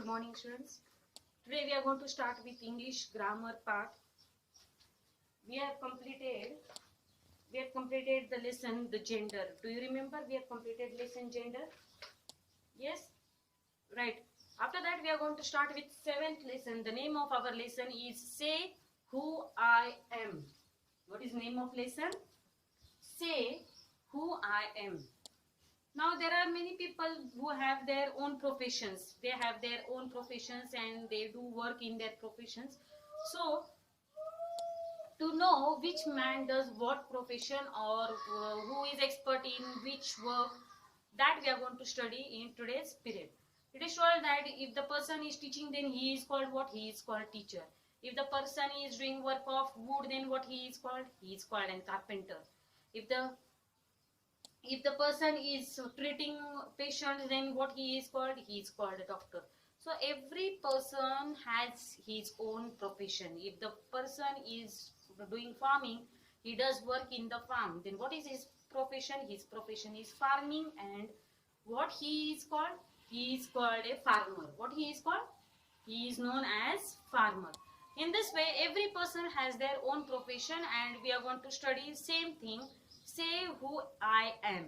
Good morning, students. Today we are going to start with English grammar part. We have completed the lesson the gender. Do you remember we have completed lesson gender? Yes, right. After that we are going to start with seventh lesson. The name of our lesson is Say Who I Am. What is name of lesson? Say Who I Am. Now there are many people who have their own professions. They have their own professions and they do work in their professions. So to know which man does what profession or who is expert in which work, that we are going to study in today's period. It is told that if the person is teaching, then he is called what? He is called teacher. If the person is doing work of wood, then what he is called? He is called an carpenter. If the person is treating patients, then what he is called? He is called a doctor. So every person has his own profession. If the person is doing farming, he does work in the farm, then what is his profession? His profession is farming. And what he is called? He is called a farmer. What he is called? He is known as farmer. In this way, every person has their own profession, and we are going to study same thing. Say who I am.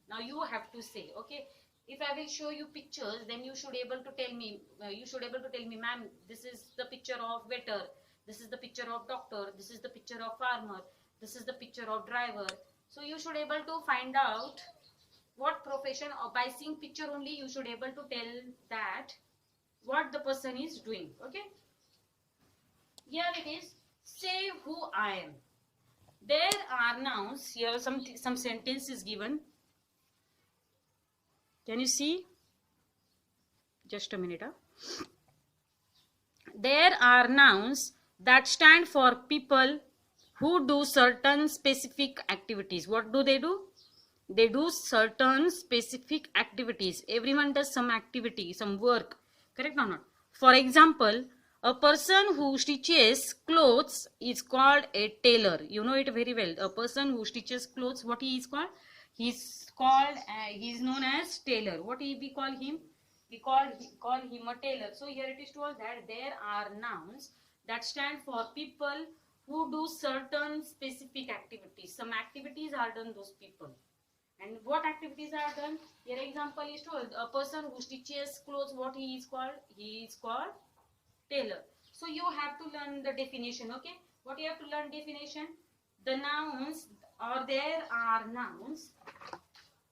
Now you have to say, okay? If I will show you pictures, then you should able to tell me, ma'am, this is the picture of waiter, this is the picture of doctor, this is the picture of farmer, this is the picture of driver. So you should able to find out what profession, or by seeing picture only you should able to tell that what the person is doing. Okay, here it is. Say who I am. There are nouns. Here some sentence is given. Can you see? Just a minute. There are nouns that stand for people who do certain specific activities. What do? They do certain specific activities. Everyone does some activity, some work. Correct or not? For example, a person who stitches clothes is called a tailor. You know it very well. A person who stitches clothes, what he is called? He is known as tailor. What we call him? We call him a tailor. So here it is told that there are nouns that stand for people who do certain specific activities. Some activities are done those people. And what activities are done? Here example is told, a person who stitches clothes, what he is called? He is called tailor. So you have to learn the definition. Okay, what you have to learn definition? The nouns, or there are nouns.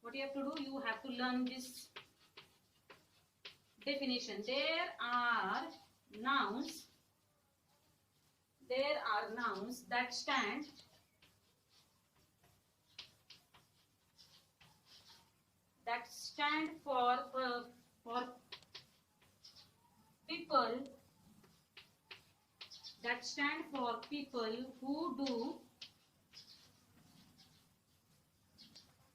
What you have to do? You have to learn this definition. There are nouns. There are nouns that stand for people, that stand for people who do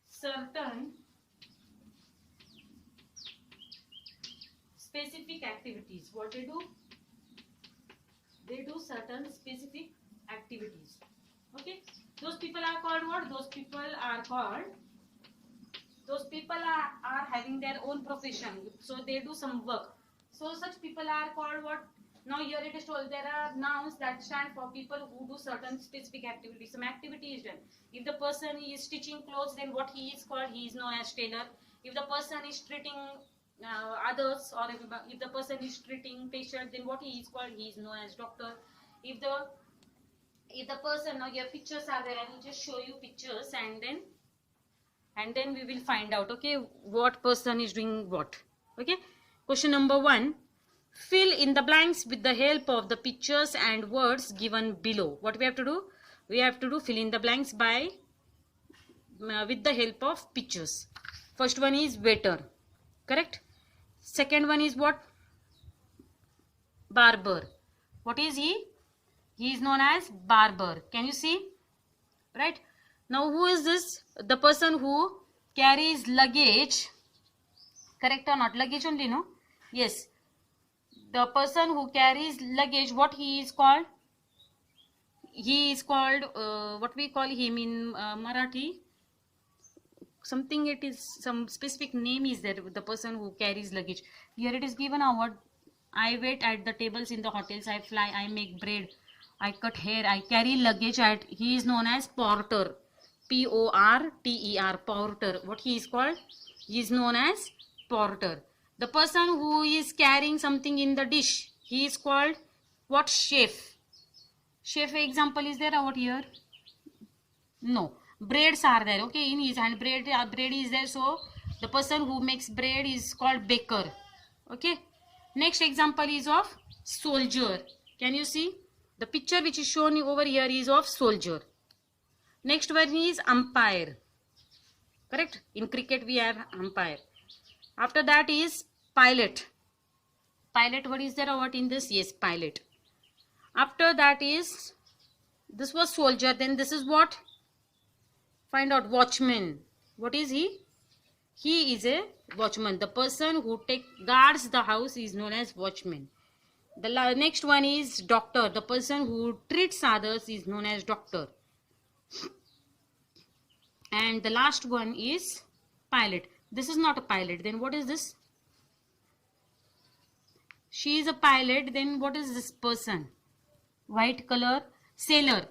certain specific activities. What they do? They do certain specific activities. Okay, those people are called what? Those people are having their own profession, so they do some work. So such people are called what? Now here it is told there are nouns that stand for people who do certain specific activities. Some activity is done. If the person is stitching clothes, then what he is called? He is known as tailor. If the person is treating others, or if the person is treating patient, then what he is called? He is known as doctor. If the person, now your pictures are there, I will just show you pictures, and then we will find out, okay, what person is doing what. Okay, question number 1. Fill in the blanks with the help of the pictures and words given below. What we have to do? We have to do fill in the blanks by with the help of pictures. First one is waiter. Correct. Second one is what? Barber. What is he? He is known as barber. Can you see? Right. Now who is this? The person who carries luggage. Correct or not? Luggage only, no? Yes. The person who carries luggage, what he is called? He is called, what we call him in Marathi? Something, it is some specific name is there, the person who carries luggage. Here it is given our I wait at the tables in the hotels. I fly. I make bread. I cut hair. I carry luggage. At he is known as porter. Porter. Porter. What he is called? He is known as porter. The person who is carrying something in the dish, he is called what? Chef. Chef example is there over here? No. Breads are there. Okay, in his hand bread is there. So the person who makes bread is called baker. Okay. Next example is of soldier. Can you see? The picture which is shown over here is of soldier. Next one is umpire. Correct? In cricket we have umpire. After that is pilot. Pilot, what is there over in this? Yes, pilot. After that is, this was soldier. Then this is what? Find out. Watchman. What is he? He is a watchman. The person who guards the house is known as watchman. The next one is doctor. The person who treats others is known as doctor. And the last one is pilot. This is not a pilot. Then what is this? She is a pilot. Then what is this person? White color. Sailor.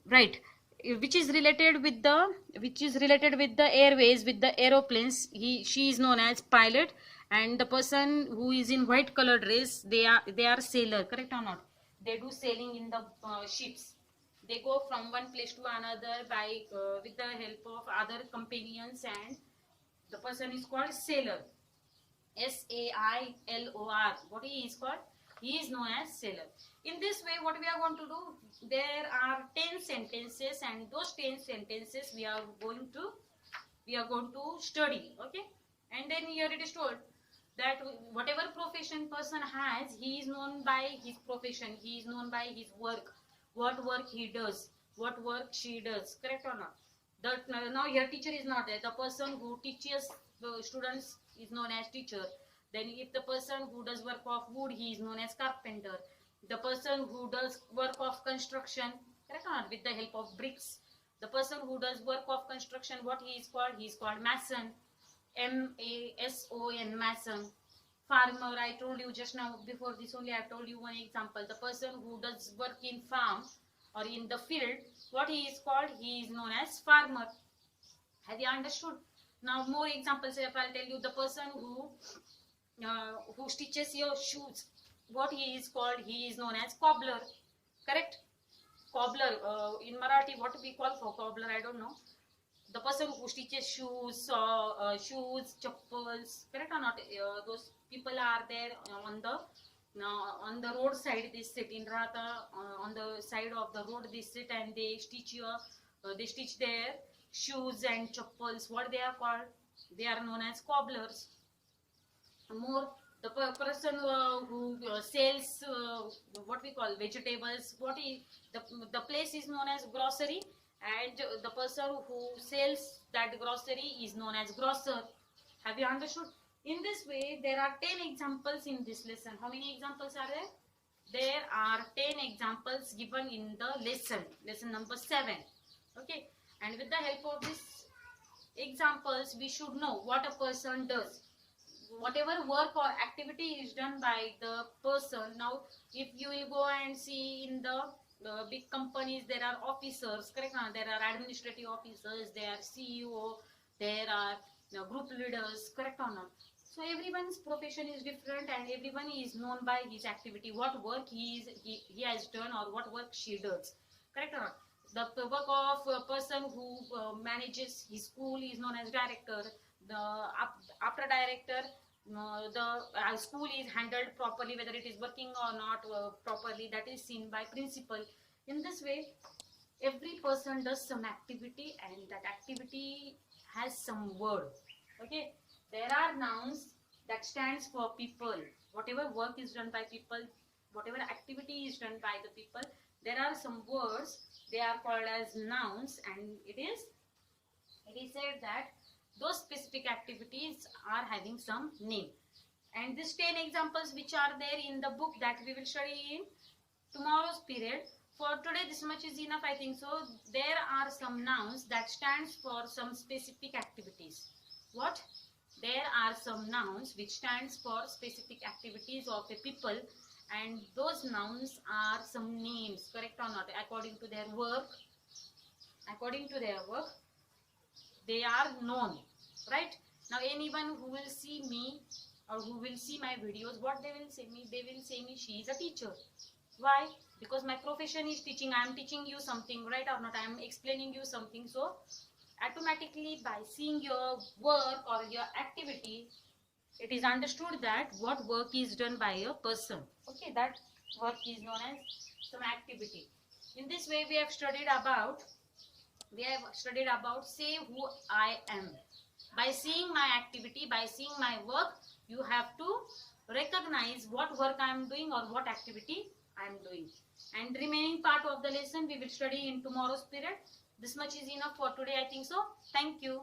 Right. Which is related with the airways, with the aeroplanes. She is known as pilot, and the person who is in white color dress, they are sailor. Correct or not? They do sailing in the ships. They go from one place to another by with the help of other companions, and the person is called sailor. Sailor. What he is called? He is known as sailor. In this way, what we are going to do, there are 10 sentences, and those 10 sentences we are going to study. Okay, and then here it is told that whatever profession person has, he is known by his profession. He is known by his work. What work he does, what work she does. Correct or not? That now here teacher is not there. The person who teaches students is known as teacher. Then if the person who does work of wood, he is known as carpenter. The person who does work of construction, correct or not, with the help of bricks. The person who does work of construction, what he is called? He is called mason. Mason, mason. Farmer, I told you just now, before this only I told you one example. The person who does work in farm or in the field, what he is called? He is known as farmer. Have you understood? Now more examples. If I'll tell you, the person who stitches your shoes, what he is called? He is known as cobbler. Correct? Cobbler. In Marathi, what we call for cobbler, I don't know. The person who stitches shoes, chappals. Correct or not? Those people are there on the roadside. They sit in Rata, on the side of the road. They sit and they stitch their shoes and chappals. What they are called? They are known as cobblers. More, the person who sells what we call vegetables, the place is known as grocery, and the person who sells that grocery is known as grocer. Have you understood? In this way, there are 10 examples in this lesson. How many examples are there? There are 10 examples given in the lesson number 7. Okay, and with the help of these examples, we should know what a person does. Whatever work or activity is done by the person. Now if you will go and see in the big companies, there are officers, correct? There are administrative officers, there are CEO, there are group leaders, correct or not? So everyone's profession is different, and everyone is known by his activity, what work he has done or what work she does, correct or not? The work of a person who manages his school is known as director. After director, the school is handled properly, whether it is working or not properly, that is seen by principal. In this way, every person does some activity, and that activity has some word. Okay, there are nouns that stands for people. Whatever work is done by people, whatever activity is done by the people, there are some words, they are called as nouns, and it is said that those specific activities are having some name. And these 10 examples which are there in the book, that we will study in tomorrow's period. For today, this much is enough, I think so. There are some nouns that stands for some specific activities. What? there are some nouns which stands for specific activities of a people, and those nouns are some names, correct or not, according to their work. According to their work, they are known, right? Now anyone who will see me or who will see my videos, what they will say me? They will say me, she is a teacher. Why? Because my profession is teaching. I am teaching you something, right or not? I am explaining you something. So automatically, by seeing your work or your activity, it is understood that what work is done by a person. Okay, that work is known as some activity. In this way, we have studied about say who I am. By seeing my activity, by seeing my work, you have to recognize what work I am doing or what activity I am doing. And remaining part of the lesson we will study in tomorrow's period. This much is enough for today, I think so. Thank you.